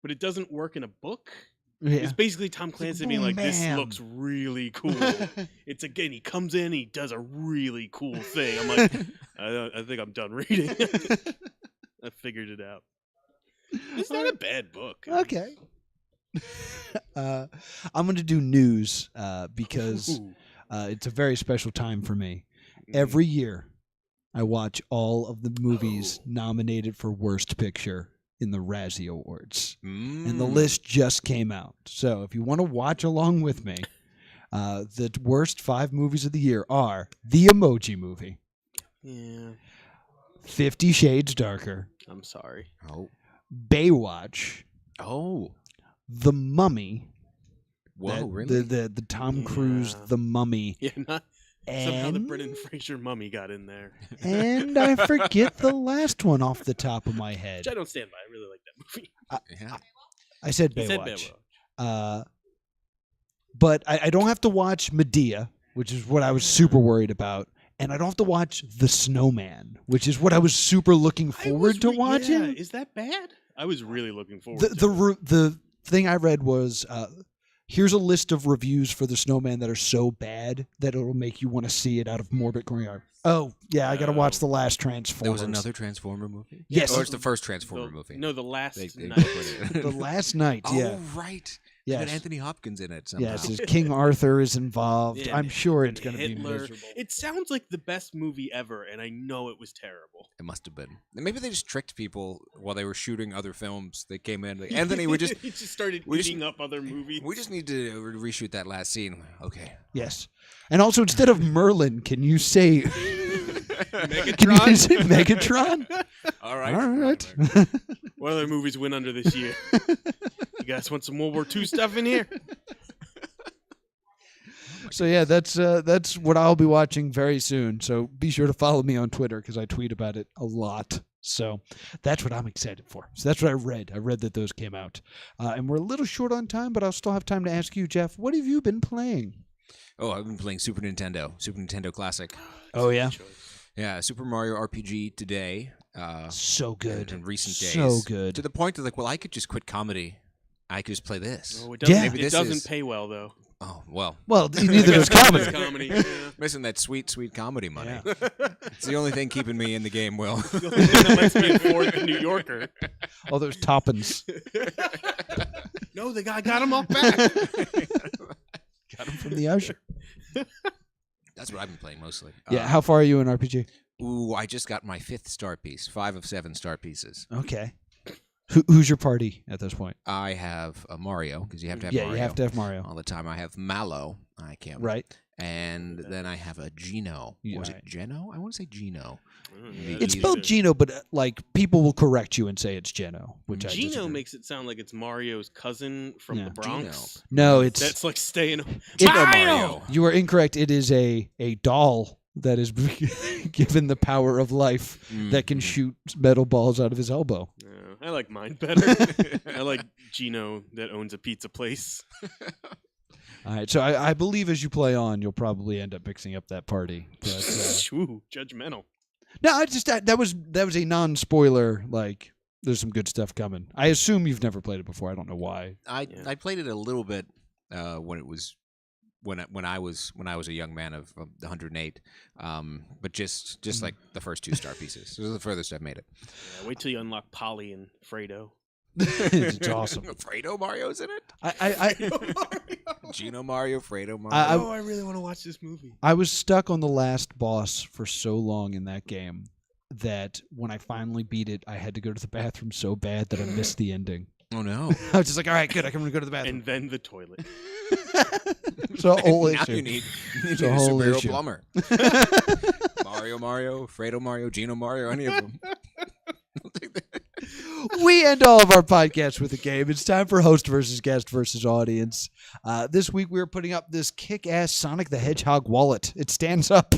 But it doesn't work in a book.
Yeah.
It's basically Tom Clancy being
boom,
like, this
bam.
looks really cool. It's again, he comes in, he does a really cool thing. I'm like, I think I'm done reading. I figured it out. It's not a bad book.
Okay. I'm going to do news because
Ooh.
it's a very special time for me. Every year, I watch all of the movies nominated for Worst Picture in the Razzie Awards. And the list just came out. So if you want to watch along with me, the worst 5 movies of the year are The Emoji Movie,
Yeah,
50 Shades Darker,
I'm sorry.
Oh.
Baywatch,
Oh.
The Mummy.
Whoa, really?
The Tom Cruise The Mummy.
Yeah, somehow the
And-
Brendan Fraser mummy got in there.
And I forget the last one off the top of my head.
Which I don't stand by. I really like that movie.
Yeah.
I said
He said
Baywatch.
Baywatch.
But I don't have to watch Medea, which is what I was super worried about. And I don't have to watch The Snowman, which is what I was super looking forward to watching.
Yeah, is that bad? I was really looking forward
The
to it.
the thing I read was here's a list of reviews for The Snowman that are so bad that it'll make you want to see it out of morbid curiosity. Oh, yeah, I got to watch the last Transformers.
There was another Transformer movie?
Yes.
Or it's the first Transformer movie?
No, the last
They
night.
put it.
The Last Night, yeah.
Oh, right.
Yes.
And Anthony Hopkins in it somehow.
Yes, King Arthur is involved.
Yeah,
I'm sure
and
it's going to be
Hitler.
miserable.
It sounds like the best movie ever, and I know it was terrible.
It must have been. Maybe they just tricked people while they were shooting other films. They came in like, Anthony,
he just started eating up other movies.
we just need to reshoot that last scene. Okay.
Yes. And also, instead of Merlin, can you say...
Megatron.
Can you say Megatron?
All right.
All right.
What other movies went under this year? You guys want some World War II stuff in here?
So yeah, that's what I'll be watching very soon. So be sure to follow me on Twitter because I tweet about it a lot. So that's what I'm excited for. So that's what I read. I read that those came out, and we're a little short on time, but I'll still have time to ask you, Jeff. What have you been playing?
Oh, I've been playing Super Nintendo Classic.
Oh yeah,
Yeah, Super Mario RPG today.
so good.
In recent days.
So good.
To the point that, like, well, I could just quit comedy. I could just play this.
Oh, it doesn't,
Yeah.
Maybe
it
this
doesn't
is-
pay well, though.
Oh, well.
Well, neither does comedy.
Comedy. Yeah.
Missing that sweet, sweet comedy money.
Yeah.
It's the only thing keeping me in the game, Will.
The only thing that lets me afford the New Yorker.
All those toppins.
No, the guy got him off back.
Got them from the Usher.
That's what I've been playing mostly.
Yeah. How far are you in RPG?
Ooh, I just got my 5th star piece. 5 of 7 star pieces.
Okay. Who's your party at this point?
I have a Mario, because you have to have
Yeah,
Mario.
you have to have Mario.
All the time. I have Mallow. I can't.
Right.
And then I have a Geno.
Yeah,
Or is
right.
it Geno? I want to say Geno.
It's spelled Geno, but like people will correct you and say it's Geno, which I
Gino
disagree.
makes it sound like it's Mario's cousin from
Yeah.
the Bronx.
No, it's
That's like staying.
Geno Mario.
you are incorrect. It is a doll that is given the power of life that can shoot metal balls out of his elbow.
I like mine better. I like Gino that owns a pizza place.
All right, so I believe as you play on, you'll probably end up mixing up that party. But,
Ooh, judgmental.
no, I just that was a non-spoiler. Like, there's some good stuff coming. I assume you've never played it before. I don't know why.
I played it a little bit when it was when I was a young man of 108, but just like the first 2 star pieces. This is the furthest I've made it.
Yeah, wait till you unlock Polly and Fredo.
It's awesome.
Fredo Mario's in it.
I
Geno Mario, Fredo Mario.
I really want to watch this movie.
I was stuck on the last boss for so long in that game that when I finally beat it, I had to go to the bathroom so bad that I missed the ending.
Oh no!
I was just like, all right, good. I can go to the bathroom.
And then the toilet.
It's a whole
now
issue.
you need
It's
a
a whole
superhero
issue.
plumber. Mario, Fredo Mario, Geno Mario, any of them.
We end all of our podcasts with a game. It's time for host versus guest versus audience. This week we're putting up this kick-ass Sonic the Hedgehog wallet. It stands up.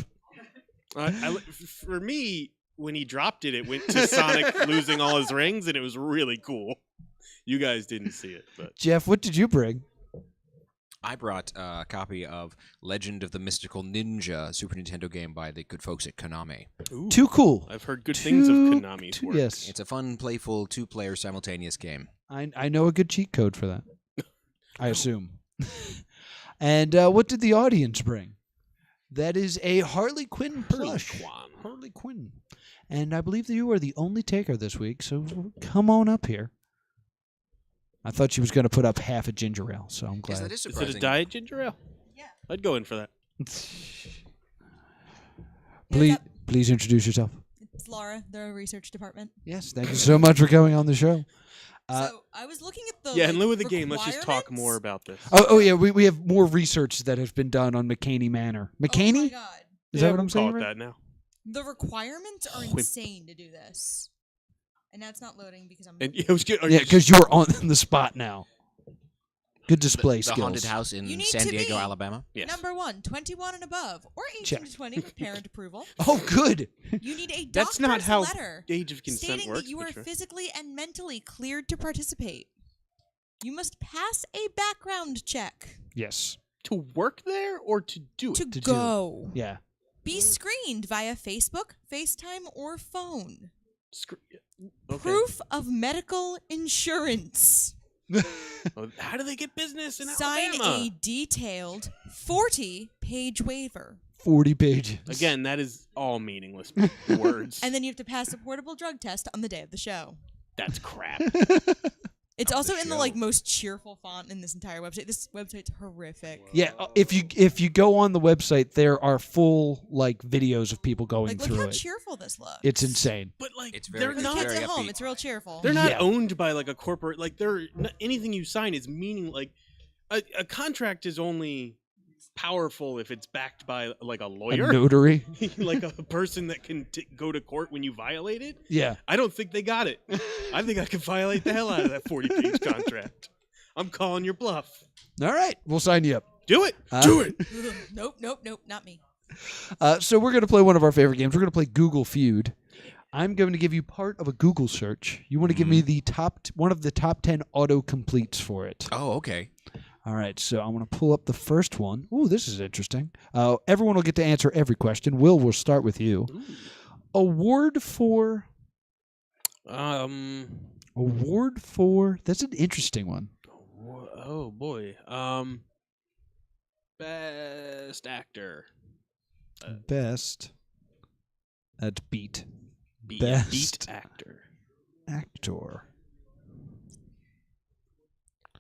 For me, when he dropped it, it went to Sonic losing all his rings, and it was really cool. You guys didn't see it, but
Jeff, what did you bring?
I brought a copy of Legend of the Mystical Ninja Super Nintendo game by the good folks at Konami.
Ooh,
Too cool.
I've heard good things of Konami's work.
Yes.
It's a fun, playful 2-player simultaneous game.
I know a good cheat code for that. I assume. And what did the audience bring? That is a Harley Quinn plush. Harley Quinn. And I believe that you are the only taker this week, so come on up here. I thought she was going to put up half a ginger ale, so I'm glad.
Yes, that is
Is
surprising.
it a diet ginger ale?
Yeah.
I'd go in for that.
Please introduce yourself.
It's Laura, the research department.
Yes, thank you so much for coming on the show.
So I was looking at the
Yeah, in lieu of the game, let's just talk
requirements.
more about this.
Oh yeah, we have more research that has been done on Mckamey Manor.
Oh my
Mckamey?
god.
Is
Yeah,
that what I'm
we'll
saying?
call it
right?
that now.
The requirements are
Whip.
insane to do this. And now it's not loading because I'm
And yeah, it was good.
Yeah, because you're on the spot now. Good display
the
skills.
haunted house in
You need
San
to
Diego,
be
Alabama.
Yes.
Number 1, 21 and above, or 18
Check.
to 20 with parent approval.
Oh, good.
You need a
That's
doctor's
not how
letter
age of consent
stating
works.
that you
but
are
sure.
physically and mentally cleared to participate. You must pass a background check
Yes.
To work there or to do it?
to
do it.
go.
Yeah.
Be screened via Facebook, FaceTime, or phone.
Okay.
Proof of medical insurance.
Oh, how do they get business in
Sign
Alabama?
a detailed 40-page waiver.
40 pages.
Again, that is all meaningless words.
And then you have to pass a portable drug test on the day of the show.
That's crap.
It's also in the
show.
most cheerful font in this entire website. This website's horrific.
Yeah, if you go on the website, there are full videos of people going
Like, look
through
how
it.
cheerful this looks.
It's insane.
But like,
It's
they're
very-
For the
not.
kids
very
at home,
upbeat.
it's real cheerful.
They're not
Yeah.
owned by a corporate. Like, anything you sign is meaning. Like, a contract is only powerful if it's backed by a
A
lawyer,
notary.
like a person that can go to court when you violate it.
Yeah.
I don't think they got it. I think I could violate the hell out of that 40-page contract. I'm calling your bluff.
All right, we'll sign you up.
Do it. Do it.
Nope, not me.
So we're going to play one of our favorite games. We're going to play Google Feud. I'm going to give you part of a Google search. You want to give me the one of the top 10 auto-completes for it.
Oh, okay.
All right, so I'm going to pull up the first one. Ooh, this is interesting. Everyone will get to answer every question. Will, we'll start with you. Award for... That's an interesting one.
Oh boy. Best actor.
Best. That's beat.
Beat
Best
actor.
Actor.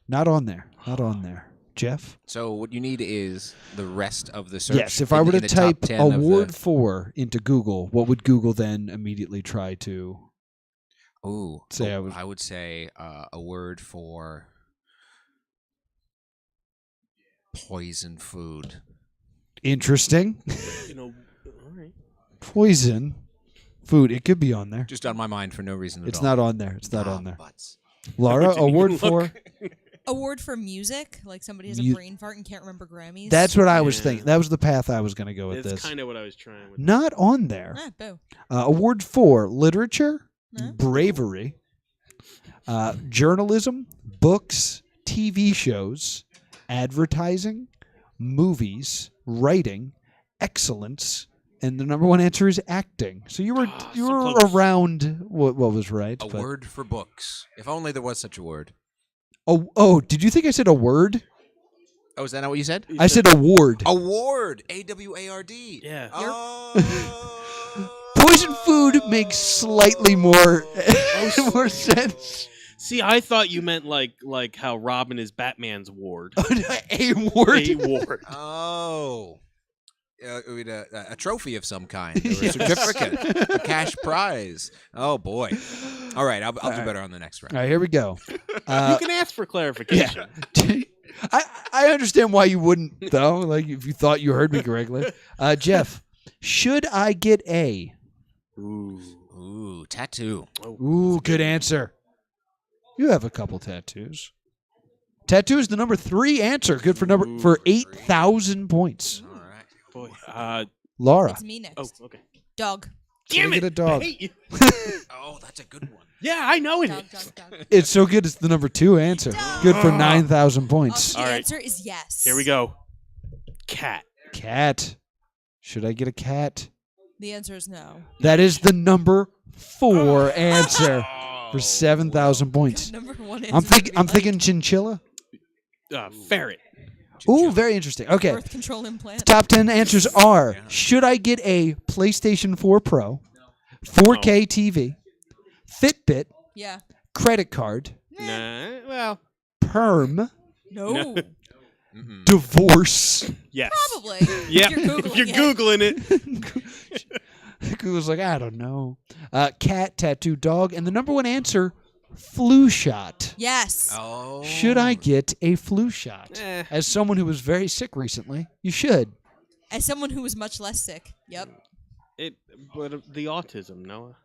Not on there. Not on there. Jeff?
So what you need is the rest of the search.
Yes, if I were
in
to
the top
type
10 of
award
the-
for into Google, what would Google then immediately try to...
Ooh,
Say
oh,
I
I,
was-
would say a word for poison food.
Interesting.
All right.
Poison food. It could be on there.
Just on my mind for no reason at
It's
all.
not on there. It's not
Ah,
on there.
butts.
Laura,
Didn't even
award
look.
for...
Award for music, like somebody has a
Mu-
brain fart and can't remember Grammys.
That's what I was
Yeah.
thinking. That was the path I was going to go with
That's
this.
kind of what I was trying with.
Not on there.
boo.
Award for literature,
Huh?
bravery, journalism, books, TV shows, advertising, movies, writing, excellence, and the number one answer is acting. So you were
so close.
around what was right.
A
but-
word for books. If only there was such a word.
Oh, did you think I said a word?
Oh, is that not what you said?
I said award.
Award. AWARD.
Yeah.
Oh.
Poison food makes slightly more more sense.
See, I thought you meant like how Robin is Batman's ward.
A word.
A ward.
Oh. A trophy of some kind, or a certificate, a cash prize. Oh boy! All right, I'll do better on the next round.
All right, here we go.
You can ask for clarification.
I understand why you wouldn't, though, like if you thought you heard me correctly. Jeff, should I get a...
Ooh, tattoo.
Ooh, good answer. You have a couple tattoos. Tattoo is the number 3 answer. Good for 8,000 points.
All right.
Boy,
Laura.
It's me next.
oh, okay.
Dog.
Damn
Get
it!
a dog.
I hate you.
Oh, that's a good one.
Yeah, I know it
Dog,
is.
dog, dog.
It's so good it's the number 2 answer. Good for 9,000 points.
Also, the
All right.
answer is yes.
Here we go. Cat.
Cat. Should I get a cat?
The answer is no.
That is the number 4 answer for 7,000 points.
Number 1
I'm thinking chinchilla.
Ferret.
Ooh, very interesting. Okay.
Birth control implant.
Top 10 answers are: should I get a PlayStation 4 Pro, 4K TV, Fitbit,
Yeah.
credit card,
Nah. Well,
perm,
No.
Mm-mm.
divorce?
yes.
Probably.
Yeah.
If
You're
you're
Googling it.
Google's like, I don't know. Cat, tattoo, dog, and the number 1 answer: flu shot.
Yes.
Oh.
Should I get a flu shot?
Eh.
As someone who was very sick recently, you should.
As someone who was much less sick. Yep.
But the autism, Noah.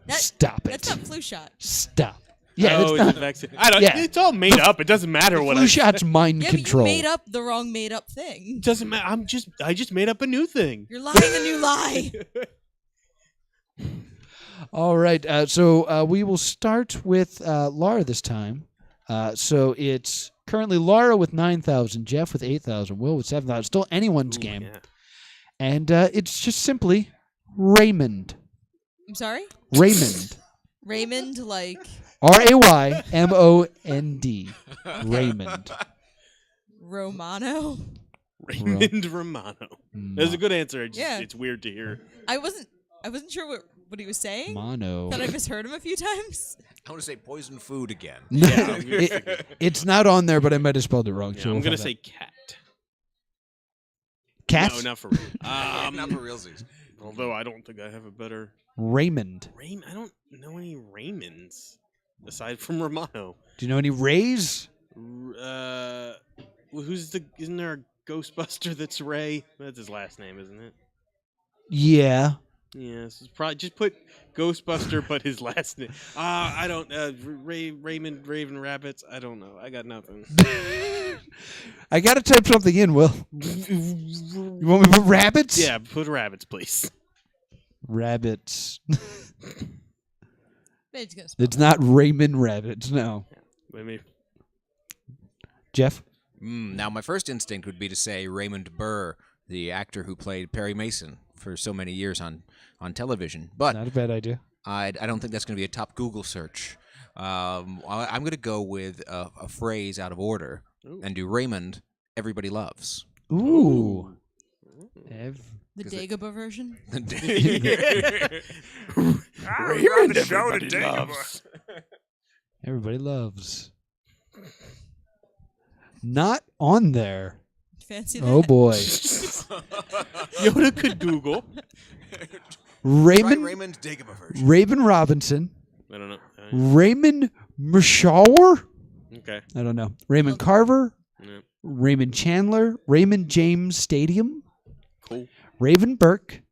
That,
Stop it.
That's not flu shot.
Stop. Yeah,
it's
not,
a vaccine. I don't.
Yeah.
It's all made up. It doesn't matter what
flu
I.
shot's mind
Yeah,
control.
but you made up the wrong made up thing.
Doesn't matter. I just made up a new thing.
You're lying a new lie.
All right, so we will start with Laura this time. So it's currently Laura with 9,000, Jeff with 8,000, Will with 7,000. Still anyone's
Ooh,
game.
yeah.
And it's just simply Raymond.
I'm sorry?
Raymond.
Raymond, like
Raymond. Raymond.
Romano?
Raymond Romano. That's a good answer. It's weird to hear.
I wasn't sure what he was saying.
Mono.
Thought I misheard him a few times.
I want to say poison food again.
Yeah,
It's not on there, but I might have spelled it wrong.
yeah,
so
I'm
we'll
gonna
find
say
out.
cat.
Cat.
No, not for real.
Not for realsies.
Although I don't think I have a better
Raymond.
I don't know any Raymonds aside from Romano.
Do you know any Rays?
Isn't there a Ghostbuster that's Ray? That's his last name, isn't it?
Yeah.
Yeah, this is probably just put Ghostbuster, but his last name. I don't. Raymond Raven Rabbits. I don't know. I got nothing.
I gotta type something in, Will. You want me to put rabbits?
Yeah, put rabbits, please.
Rabbits.
It's gonna spell
It's not Raymond Rabbits, no.
Maybe.
Jeff?
Now, my first instinct would be to say Raymond Burr, the actor who played Perry Mason for so many years on television. But
Not a bad idea.
I don't think that's going to be a top Google search. I'm going to go with a phrase out of order and do Raymond, everybody loves.
Ooh.
the Dagobah version.
Raymond everybody loves.
Everybody loves. Not on there.
Fancy that.
Oh boy.
Yoda could Google.
Raymond
Raymond Dagobah version.
Raven Robinson.
I don't know.
Raymond Mashawar?
Okay.
I don't know. Raymond Carver.
Yeah.
Raymond Chandler. Raymond James Stadium.
Cool.
Raven Burke.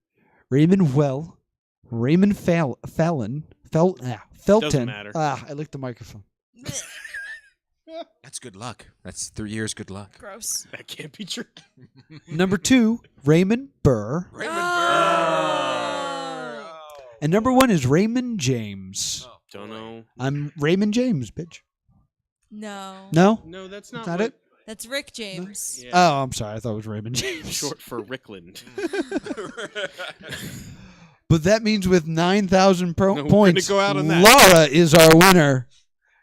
Raymond Well. Raymond Felton.
Doesn't matter.
I licked the microphone.
That's good luck. That's 3 years good luck.
Gross.
That can't be true.
Number 2, Raymond Burr.
Raymond
Oh.
And number 1 is Raymond James.
Don't know.
I'm Raymond James, bitch.
No.
No?
No, that's not.
Not
what-
it?
That's Rick James.
Yeah.
Oh, I'm sorry. I thought it was Raymond James.
Short for Rickland.
But that means with 9,000
No, we're gonna
points,
go out on that.
Laura is our winner.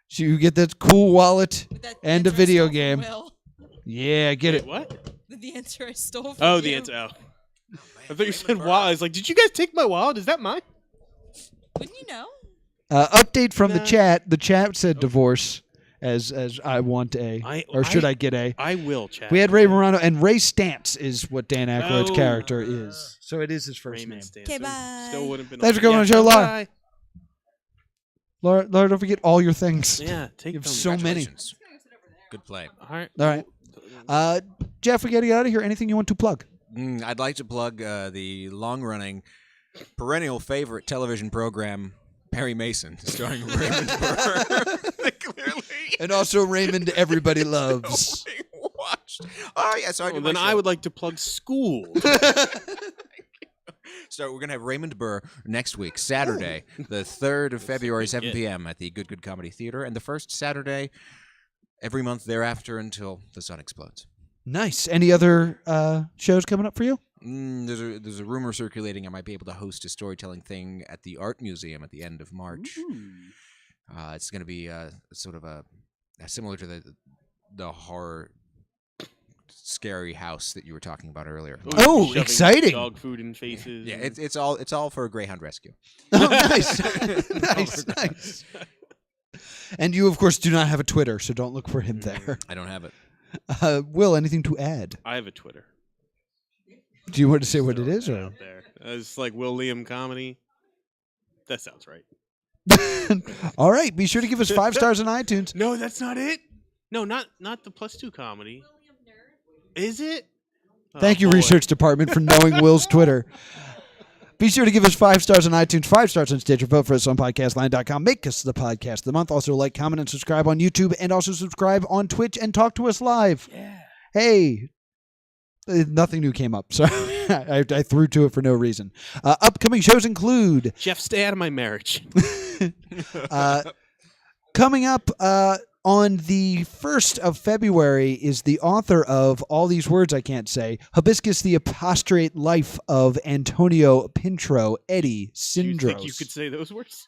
So you get that cool wallet
With that
and a
answer I
video
stole from
game.
Will.
Yeah, get it.
What?
With the answer I stole from
Oh,
you.
the answer. Oh. I thought you said wallet. I was like, did you guys take my wallet? Is that mine?
Wouldn't you know?
Update from the
Nah.
chat. The chat said divorce as I want a. Or should I get a?
I will, chat.
We had Ray Morano, and Ray Stantz is what Dan Aykroyd's
Oh.
character is. So it is his first
Raymond
name.
Stan.
'Kay,
So
bye.
Still would have been.
Thanks for coming on the show, Laura.
Bye.
Laura, don't forget all your things.
Yeah, take
You have
them.
so many.
Congratulations. Good play.
All right.
All right. Jeff, we got to get out of here. Anything you want to plug?
I'd like to plug the long-running, perennial favorite television program, Perry Mason, starring Raymond Burr. Clearly.
And also Raymond Everybody Loves.
Watched. Oh, yeah, so I
Well,
did
then
my
I
show.
would like to plug school.
So we're going to have Raymond Burr next week, Saturday, the 3rd of February, 7 p.m. at the Good Comedy Theater, and the first Saturday every month thereafter until the sun explodes.
Nice. Any other shows coming up for you?
There's a rumor circulating I might be able to host a storytelling thing at the Art Museum at the end of March. It's going to be sort of a similar to the horror scary house that you were talking about earlier.
Oh,
Shoving
exciting.
Dog food in faces.
Yeah, it's all for Greyhound Rescue.
Oh, nice. nice. And you, of course, do not have a Twitter, so don't look for him there.
I don't have it.
Will, anything to add?
I have a Twitter.
Do you want to say what it is?
Throw that
Or?
out there. It's like Will Liam Comedy. That sounds right.
All right. Be sure to give us 5 stars on iTunes.
No, that's not it. No, not the +2 comedy. Is it?
Thank you,
boy.
research department, for knowing Will's Twitter. Be sure to give us 5 stars on iTunes, 5 stars on Stitcher, vote for us on podcastline.com. Make us the podcast of the month. Also like, comment, and subscribe on YouTube, and also subscribe on Twitch and talk to us live. Yeah. Hey. Nothing new came up, so I threw to it for no reason. Upcoming shows include...
Jeff, stay out of my marriage.
Coming up on the 1st of February is the author of All These Words I Can't Say, Hibiscus, the Apostate Life of Antonio Pintro, Eddie Sindros.
Do you think you could say those words?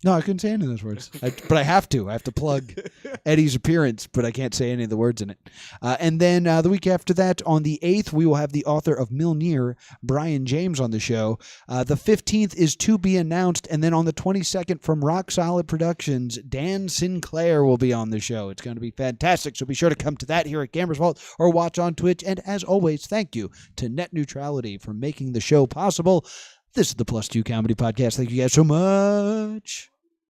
No, I couldn't say any of those words. But I have to. I have to plug Eddie's appearance, but I can't say any of the words in it. And then the week after that, on the 8th, we will have the author of Milnir, Brian James, on the show. The 15th is to be announced. And then on the 22nd, from Rock Solid Productions, Dan Sinclair will be on the show. It's going to be fantastic. So be sure to come to that here at Gamers Vault or watch on Twitch. And as always, thank you to Net Neutrality for making the show possible. This is the Plus Two Comedy Podcast. Thank you guys so much.